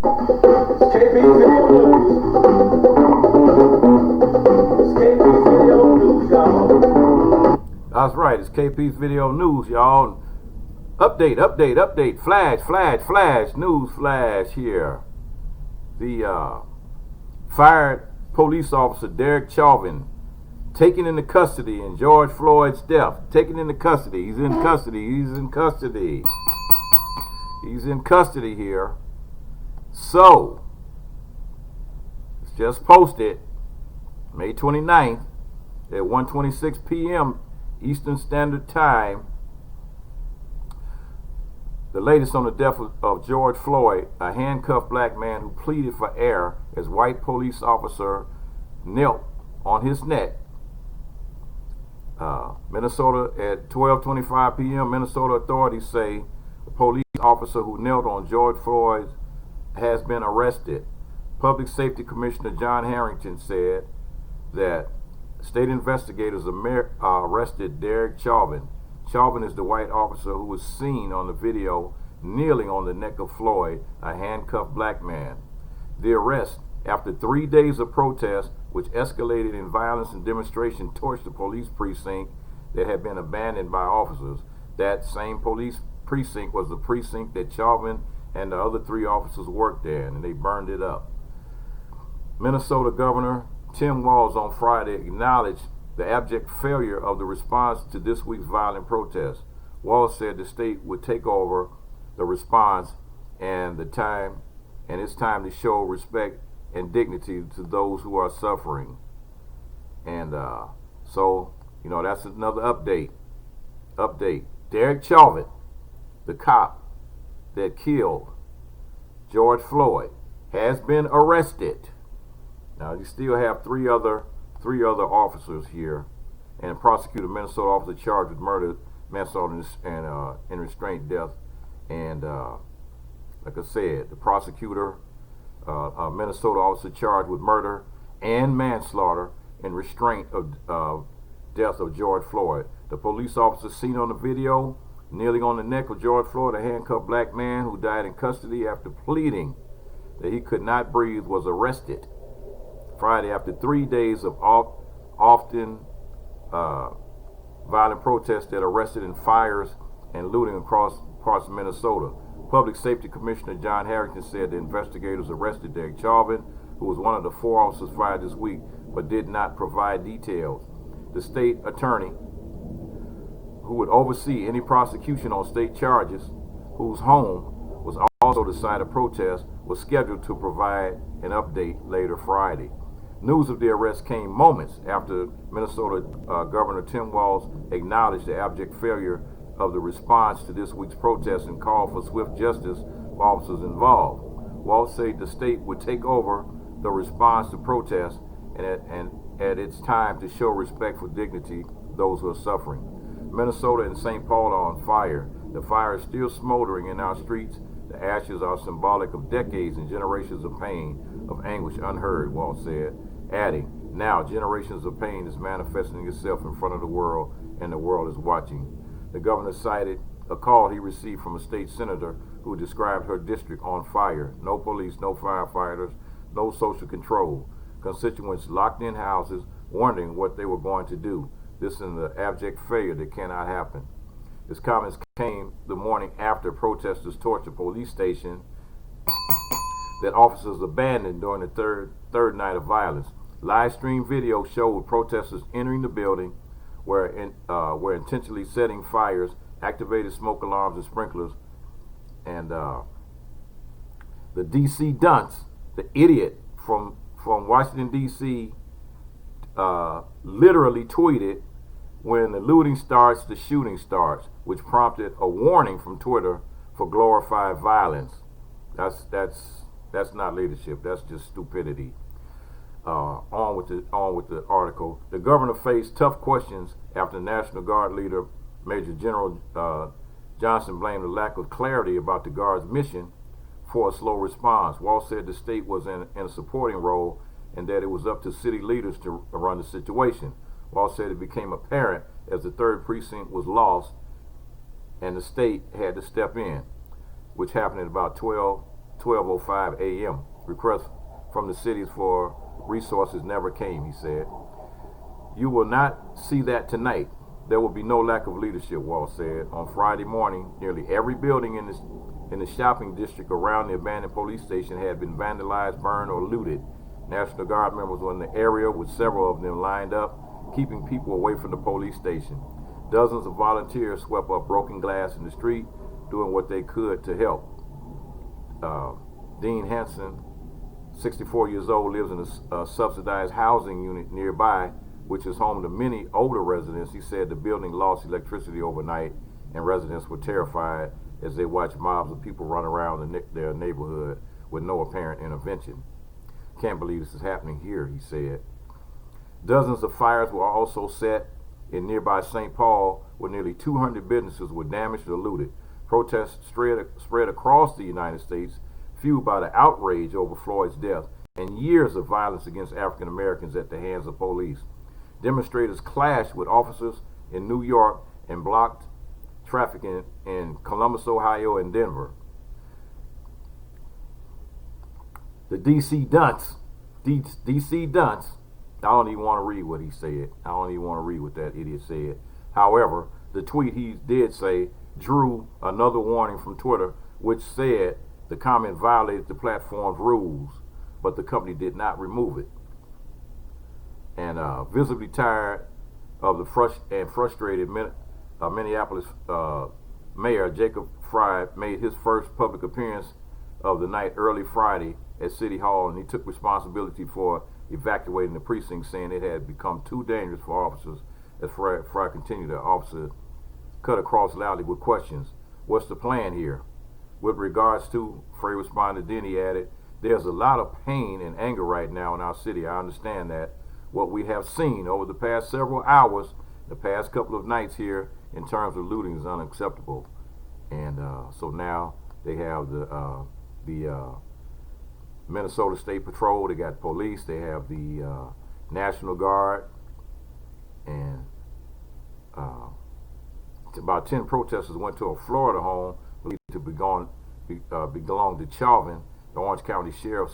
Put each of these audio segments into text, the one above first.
KP Video News. It's KP Video News, y'all. That's right, it's KP's Video News, y'all. Update, flash, news flash here. The fired police officer Derek Chauvin taken into custody in George Floyd's death. Taken into custody. He's in custody here. So, it's just posted May 29th at 1:26 p.m. Eastern Standard Time. The latest on the death of George Floyd, a handcuffed black man who pleaded for air as white police officer knelt on his neck. Minnesota at 12:25 p.m. Minnesota authorities say the police officer who knelt on George Floyd has been arrested. Public Safety Commissioner John Harrington said that state investigators arrested Derek Chauvin. Chauvin is the white officer who was seen on the video kneeling on the neck of Floyd, a handcuffed black man. The arrest, after 3 days of protest, which escalated in violence and demonstration, torched the police precinct that had been abandoned by officers. That same police precinct was the precinct that Chauvin and the other 3 officers worked in, and they burned it up. Minnesota Governor Tim Walz on Friday acknowledged the abject failure of the response to this week's violent protest. Walz said the state would take over the response and it's time to show respect and dignity to those who are suffering. And so, that's another update. Derek Chauvin, the cop that killed George Floyd, has been arrested. Now you still have three other officers here, and a prosecutor, Minnesota officer charged with murder, manslaughter, and restraint death. And like I said, the prosecutor, a Minnesota officer charged with murder and manslaughter and restraint of death of George Floyd. The police officer seen on the video kneeling on the neck of George Floyd, a handcuffed black man who died in custody after pleading that he could not breathe, was arrested Friday after 3 days of often violent protests that arrested in fires and looting across Minnesota. Public Safety Commissioner John Harrington said the investigators arrested Derek Chauvin, who was one of the 4 officers fired this week, but did not provide details. The state attorney, who would oversee any prosecution on state charges, whose home was also the site of protest, was scheduled to provide an update later Friday. News of the arrest came moments after Minnesota Governor Tim Walz acknowledged the abject failure of the response to this week's protest and called for swift justice for officers involved. Walz said the state would take over the response to protests and at its time to show respect for dignity those who are suffering. Minnesota and St. Paul are on fire. The fire is still smoldering in our streets. The ashes are symbolic of decades and generations of pain, of anguish unheard, Walz said, adding, now generations of pain is manifesting itself in front of the world, and the world is watching. The governor cited a call he received from a state senator who described her district on fire. No police, no firefighters, no social control. Constituents locked in houses, wondering what they were going to do. This is the abject failure that cannot happen. His comments came the morning after protesters torched a police station that officers abandoned during the third night of violence. Live stream video showed protesters entering the building where intentionally setting fires, activated smoke alarms and sprinklers. And the DC dunce, the idiot from Washington DC, literally tweeted, when the looting starts, the shooting starts, which prompted a warning from Twitter for glorified violence. That's not leadership. That's just stupidity. On with the article. The governor faced tough questions after National Guard leader Major General Johnson blamed the lack of clarity about the Guard's mission for a slow response. Walz said the state was in a supporting role and that it was up to city leaders to run the situation. Walz said it became apparent as the 3rd precinct was lost and the state had to step in, which happened at about 12 12:05 a.m. Requests from the cities for resources never came, he said. You will not see that tonight. There will be no lack of leadership, Wall said. On Friday morning, nearly every building in the shopping district around the abandoned police station had been vandalized, burned, or looted. National Guard members were in the area with several of them lined up, keeping people away from the police station. Dozens of volunteers swept up broken glass in the street, doing what they could to help. Dean Hansen, 64 years old, lives in a subsidized housing unit nearby, which is home to many older residents. He said the building lost electricity overnight, and residents were terrified as they watched mobs of people run around their neighborhood with no apparent intervention. Can't believe this is happening here, he said. Dozens of fires were also set in nearby St. Paul, where nearly 200 businesses were damaged or looted. Protests spread across the United States, fueled by the outrage over Floyd's death and years of violence against African Americans at the hands of police. Demonstrators clashed with officers in New York and blocked traffic in Columbus, Ohio, and Denver. The DC dunce, I don't even want to read what he said. I don't even want to read what that idiot said. However, the tweet he did say drew another warning from Twitter, which said the comment violated the platform's rules, but the company did not remove it. And visibly tired of the frustrated Minneapolis Mayor Jacob Frey made his first public appearance of the night early Friday at City Hall, and he took responsibility for evacuating the precinct, saying it had become too dangerous for officers. As Frey continued, the officer cut across loudly with questions. What's the plan here? With regards to, Frey responded, then he added, there's a lot of pain and anger right now in our city. I understand that. What we have seen over the past several hours, the past couple of nights here, in terms of looting is unacceptable. And so now they have the Minnesota State Patrol, they got police, they have the National Guard, and about 10 protesters went to a Florida home believed to belong to Chauvin. The Orange County Sheriff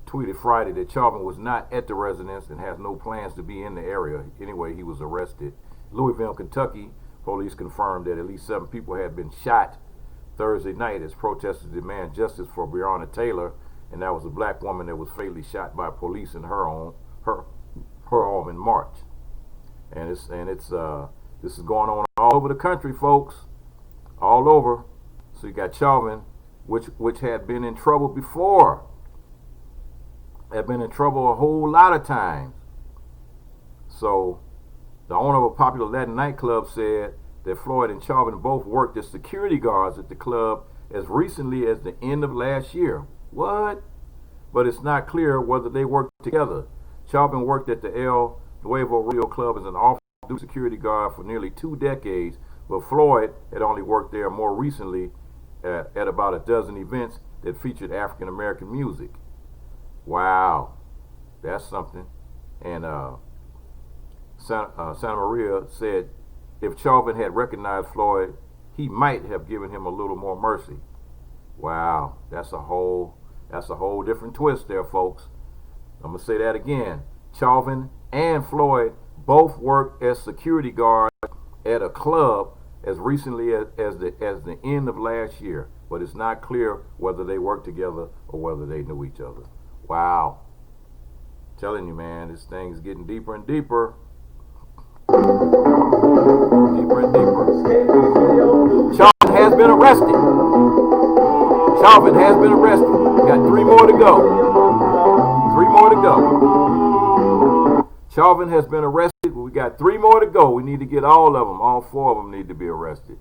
tweeted Friday that Chauvin was not at the residence and has no plans to be in the area. Anyway, he was arrested. Louisville, Kentucky, police confirmed that at least 7 people had been shot Thursday night as protesters demand justice for Breonna Taylor, and that was a black woman that was fatally shot by police in her home in March. And this is going on all over the country, folks, all over. So you got Chauvin, which had been in trouble before, had been in trouble a whole lot of times. So the owner of a popular Latin nightclub said that Floyd and Chauvin both worked as security guards at the club as recently as the end of last year. What? But it's not clear whether they worked together. Chauvin worked at the El Nuevo Radio Club as an off-duty security guard for nearly 2 decades, but Floyd had only worked there more recently at about a dozen events that featured African American music. Wow, that's something. And Santa Maria said if Chauvin had recognized Floyd, he might have given him a little more mercy. Wow, that's a whole different twist there, folks. I'm gonna say that again. Chauvin and Floyd both worked as security guards at a club as recently as the end of last year, but it's not clear whether they worked together or whether they knew each other. Wow, telling you, man, this thing is getting deeper and deeper. Deeper and deeper. Chauvin has been arrested. Chauvin has been arrested. We got 3 more to go. 3 more to go. Chauvin has been arrested. We got 3 more to go. We need to get all of them. All 4 of them need to be arrested.